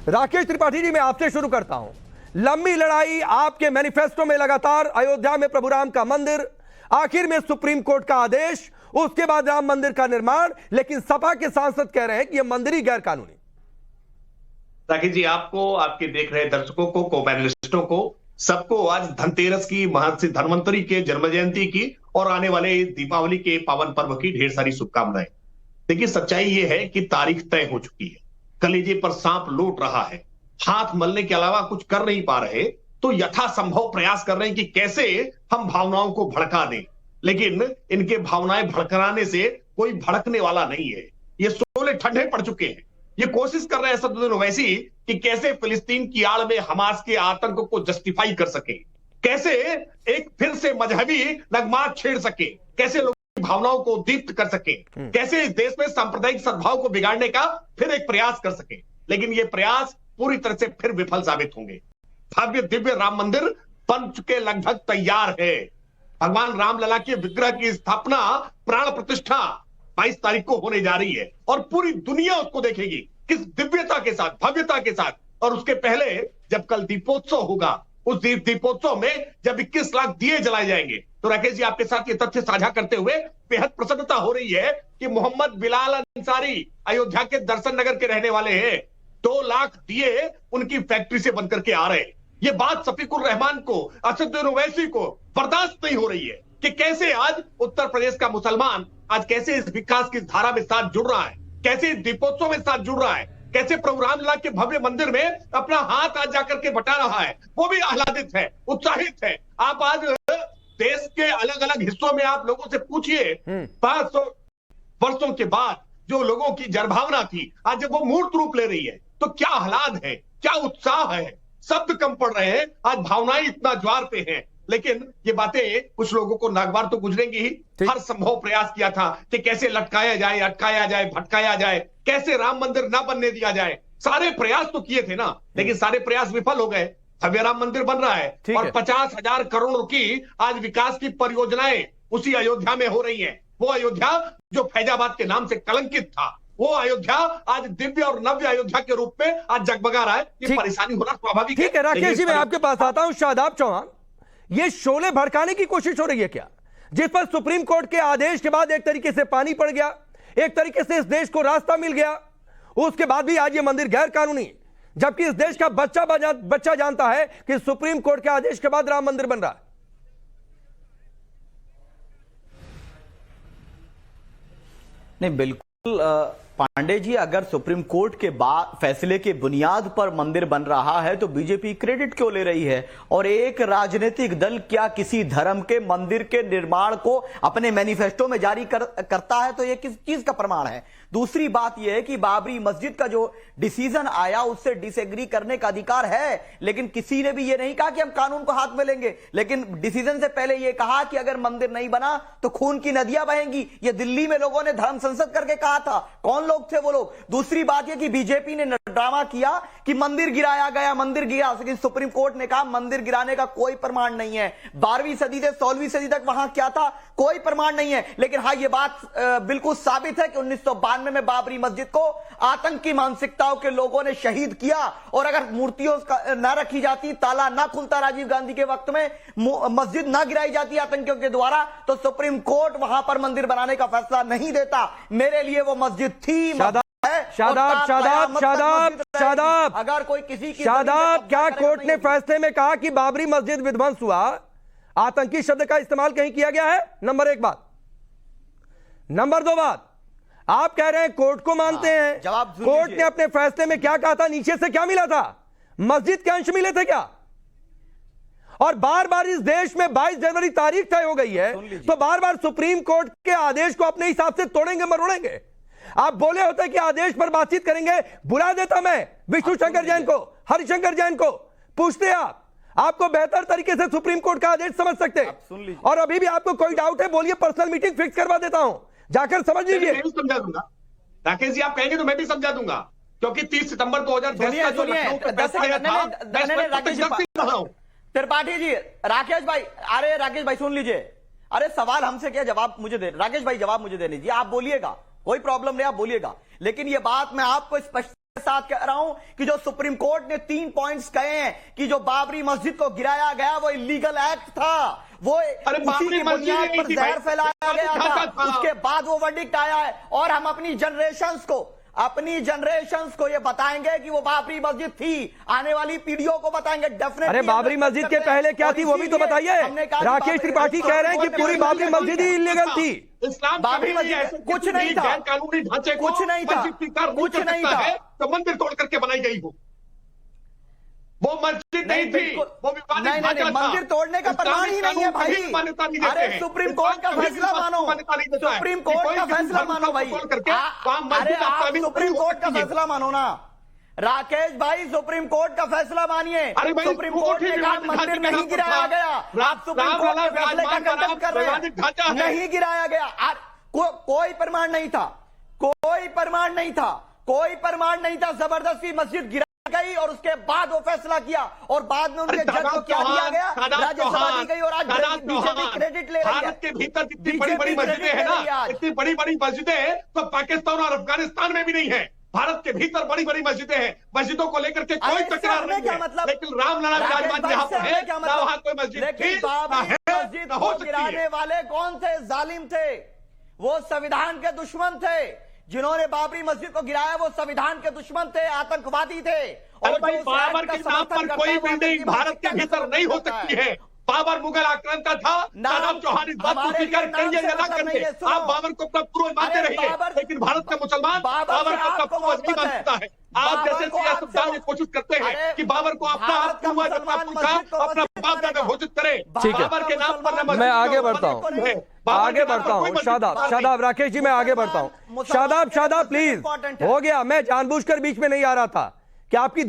राकेश त्रिपाठी जी, मैं आपसे शुरू करता हूं। लंबी लड़ाई आपके मैनिफेस्टो में लगातार, अयोध्या में प्रभु राम का मंदिर, आखिर में सुप्रीम कोर्ट का आदेश, उसके बाद राम मंदिर का निर्माण, लेकिन सपा के सांसद कह रहे हैं कि यह मंदिर ही गैर कानूनी। राकेश जी, आपको, आपके देख रहे दर्शकों को पैनलिस्टों को, सबको आज धनतेरस की, महर्षि धन्वंतरि के जन्म जयंती की और आने वाले दीपावली के पावन पर्व की ढेर सारी शुभकामनाएं। देखिए, सच्चाई ये है कि तारीख तय हो चुकी है, कलेजे पर सांप लौट रहा है, हाथ मलने के अलावा कुछ कर नहीं पा रहे, तो यथासंभव प्रयास कर रहे हैं कि कैसे हम भावनाओं को भड़का दें। लेकिन इनके भावनाएं भड़काने से कोई भड़कने वाला नहीं है। ये शोले ठंडे पड़ चुके हैं। ये कोशिश कर रहे हैं असदुद्दीन ओवैसी कि कैसे फिलिस्तीन की आड़ में हमास के आतंक को जस्टिफाई कर सके, कैसे एक फिर से मजहबी नगमात छेड़ सके, कैसे लोगों की भावनाओं को दीप्त कर सके, कैसे इस देश में सांप्रदायिक सद्भाव को बिगाड़ने का फिर एक प्रयास कर सके। लेकिन ये प्रयास पूरी तरह से फिर विफल साबित होंगे। भव्य दिव्य राम मंदिर बन चुके, लगभग तैयार है। भगवान रामलला के विग्रह की स्थापना, प्राण प्रतिष्ठा 22 तारीख को होने जा रही है और पूरी दुनिया उसको देखेगी, किस दिव्यता के साथ, भव्यता के साथ। और उसके पहले जब कल दीपोत्सव होगा, उस दीपोत्सव में जब 21 लाख दिए जलाए जाएंगे, तो राकेश जी, आपके साथ ये तथ्य साझा करते हुए बेहद प्रसन्नता हो रही है कि मोहम्मद बिलाल अंसारी अयोध्या के दर्शन नगर के रहने वाले हैं। 2 लाख दिए उनकी फैक्ट्री से बनकर के आ रहे हैं। ये बात शफीकुर रहमान को, असदुद्दीन ओवैसी को बर्दाश्त नहीं हो रही है कि कैसे आज उत्तर प्रदेश का मुसलमान आज कैसे इस विकास की धारा में साथ जुड़ रहा है, कैसे इस दीपोत्सव में साथ जुड़ रहा है, कैसे प्रभु रामलला के भव्य मंदिर में अपना हाथ आज जाकर के बटा रहा है। वो भी आह्लादित है, उत्साहित है। आप आज देश के अलग अलग हिस्सों में आप लोगों से पूछिए, 500 वर्षों के बाद जो लोगों की जनभावना थी, आज जब वो मूर्त रूप ले रही है, तो क्या आह्लाद है, क्या उत्साह है। शब्द कम पड़ रहे हैं, आज भावनाएं इतना ज्वार पे हैं। लेकिन ये बातें कुछ लोगों को नागवार तो गुजरेंगी ही। हर संभव प्रयास किया था कि कैसे लटकाया जाए, अटकाया जाए, भटकाया जाए, कैसे राम मंदिर ना बनने दिया जाए। सारे प्रयास तो किए थे ना, लेकिन सारे प्रयास विफल हो गए। भव्य राम मंदिर बन रहा है और 50,000 करोड़ की आज विकास की परियोजनाएं उसी अयोध्या में हो रही हैं। वो अयोध्या जो फैजाबाद के नाम से कलंकित था, वो अयोध्या आज दिव्य और नव्य अयोध्या के रूप में आज जगमगा रहा है। ये परेशानी होना स्वाभाविक है। ठीक है राकेश जी, मैं आपके पास आता हूं। शादाब चौहान, ये शोले भड़काने की कोशिश हो रही है क्या, जिस पर सुप्रीम कोर्ट के आदेश के बाद एक तरीके से पानी पड़ गया, एक तरीके से इस देश को रास्ता मिल गया, उसके बाद भी आज ये मंदिर गैर कानूनी, जबकि इस देश का बच्चा जानता है कि सुप्रीम कोर्ट के आदेश के बाद राम मंदिर बन रहा है। नहीं, बिल्कुल पांडे जी, अगर सुप्रीम कोर्ट के बाद फैसले के बुनियाद पर मंदिर बन रहा है तो बीजेपी क्रेडिट क्यों ले रही है? और एक राजनीतिक दल क्या किसी धर्म के मंदिर के निर्माण को अपने मैनिफेस्टो में जारी करता है तो यह किस चीज का प्रमाण है? दूसरी बात यह है कि बाबरी मस्जिद का जो डिसीजन आया उससे डिसएग्री करने का अधिकार है, लेकिन किसी ने भी यह नहीं कहा कि हम कानून को हाथ में लेंगे। लेकिन डिसीजन से पहले यह कहा कि अगर मंदिर नहीं बना तो खून की नदियां बहेंगी। यह दिल्ली में लोगों ने धर्म संसद करके कहा था। कौन लोग थे वो लोग? दूसरी बात यह कि बीजेपी ने ड्रामा किया कि मंदिर गिराया गया, मंदिर गिरा, लेकिन सुप्रीम कोर्ट ने कहा मंदिर गिराने का कोई प्रमाण नहीं है। 12वीं सदी से 16वीं सदी तक वहां क्या था, कोई प्रमाण नहीं है। लेकिन हाँ, यह बात बिल्कुल साबित है कि 1992 में बाबरी मस्जिद को आतंकी मानसिकताओं के लोगों ने शहीद किया, और अगर मूर्तियों ना रखी जाती, ताला ना खुलता राजीव गांधी के वक्त में, मस्जिद ना गिराई जाती आतंकियों के द्वारा, तो सुप्रीम कोर्ट वहां पर मंदिर बनाने का फैसला नहीं देता। मेरे लिए वो मस्जिद थी। शादाब, अगर कोई किसी की क्या कोर्ट ने फैसले में कहा कि बाबरी मस्जिद विध्वंस हुआ, आतंकी शब्द का इस्तेमाल कहीं किया गया है? नंबर 1 बात। नंबर 2 बात, आप कह रहे हैं कोर्ट को मानते हैं, कोर्ट ने अपने फैसले में क्या कहा था? नीचे से क्या मिला था? मस्जिद के अंश मिले थे क्या? और बार बार इस देश में 22 जनवरी तारीख तय हो गई है, तो बार बार सुप्रीम कोर्ट के आदेश को अपने हिसाब से तोड़ेंगे मरोड़ेंगे। आप बोले होते कि आदेश पर बातचीत करेंगे, बुला देता मैं विष्णु शंकर जैन को, हरिशंकर जैन को, पूछते आपको बेहतर तरीके से सुप्रीम कोर्ट का आदेश समझ सकते। और अभी भी आपको कोई डाउट है, बोलिए, पर्सनल मीटिंग फिक्स करवा देता हूं, जाकर समझ लीजिए। मैं भी समझा दूंगा राकेश जी, आप कहेंगे तो मैं भी समझा दूंगा, क्योंकि 30 सितंबर 2010 का जो त्रिपाठी जी, राकेश भाई, अरे राकेश भाई सुन लीजिए, अरे सवाल हमसे क्या, जवाब मुझे दे, राकेश भाई जवाब मुझे देने दीजिए। आप बोलिएगा, कोई प्रॉब्लम नहीं, आप बोलिएगा, लेकिन ये बात मैं आपको स्पष्ट साथ कह रहा हूं कि जो सुप्रीम कोर्ट ने 3 पॉइंट्स कहे हैं कि जो बाबरी मस्जिद को गिराया गया वो इलीगल एक्ट था, वो उसी की बुनियाद पर जहर फैलाया गया था, उसके बाद वो वर्डिक्ट आया है। और हम अपनी जनरेशंस को ये बताएंगे कि वो बाबरी मस्जिद थी, आने वाली पीढ़ियों को बताएंगे डेफिनेटली। अरे बाबरी मस्जिद के पहले क्या थी वो भी तो बताइए। राकेश त्रिपाठी कह रहे हैं कि पूरी बाबरी मस्जिद ही इलीगल थी। इस्लाम बाबरी मस्जिद कुछ नहीं था, गैर कानूनी ढांचे को कुछ नहीं था, कुछ नहीं था, तो मंदिर तोड़ करके बनाई गई वो मस्जिद नहीं थी, वो विवादित ढांचा था। मंदिर तोड़ने का प्रमाण ही नहीं है भाई। अरे सुप्रीम कोर्ट का फैसला मानो, सुप्रीम कोर्ट का फैसला मानो भाई। अरे आप सुप्रीम कोर्ट का फैसला मानो ना राकेश भाई, सुप्रीम कोर्ट का फैसला मानिए। सुप्रीम कोर्ट ने कहा मंदिर नहीं गिराया गया, आप सुप्रीम कोर्ट के फैसले का खंडन कर रहे हैं। नहीं गिराया गया, कोई प्रमाण नहीं था, कोई प्रमाण नहीं था, कोई प्रमाण नहीं था। जबरदस्ती मस्जिद गिरा गई और उसके बाद वो फैसला किया और बाद में उनके जज को क्या दिया गया, राज्यसभा दी गई और आज बीजेपी क्रेडिट ले रही है। भारत के भीतर जितनी बड़ी बड़ी मस्जिदें हैं ना, इतनी बड़ी बड़ी मस्जिदें तो पाकिस्तान और अफगानिस्तान में भी नहीं है। भारत के भीतर बड़ी बड़ी मस्जिदें हैं, मस्जिदों को लेकर के कोई तकरार नहीं है, मतलब, लेकिन रामलला विराजमान जहां पर है ना वहां कोई मस्जिद थी मस्जिद को गिराने वाले कौन थे? जालिम थे, वो संविधान के दुश्मन थे। जिन्होंने बाबरी मस्जिद को गिराया वो संविधान के दुश्मन थे, आतंकवादी थे। और भाई बाबर के नाम पर कोई बिल्डिंग भारत के भीतर नहीं हो सकती है। बाबर मुगल आक्रमण का था, सादात चौहान इस बात को स्वीकार करिए या ना करिए, आप बाबर को अपना पूर्वज मानते रहिए, लेकिन भारत का मुसलमान बाबर को अपना पूर्वज नहीं मानता है। आप जैसे सियासतदान ये कोशिश करते हैं कि बाबर को अपना पूर्वज, अपना पूछा, अपना बाप दादा घोषित करे। बाबर के नाम पर मैं आगे बढ़ता हूं, शादाब राकेश जी, मैं आगे बढ़ता हूं। शादाब प्लीज, हो गया, मैं जानबूझकर बीच में नहीं आ रहा था कि आपकी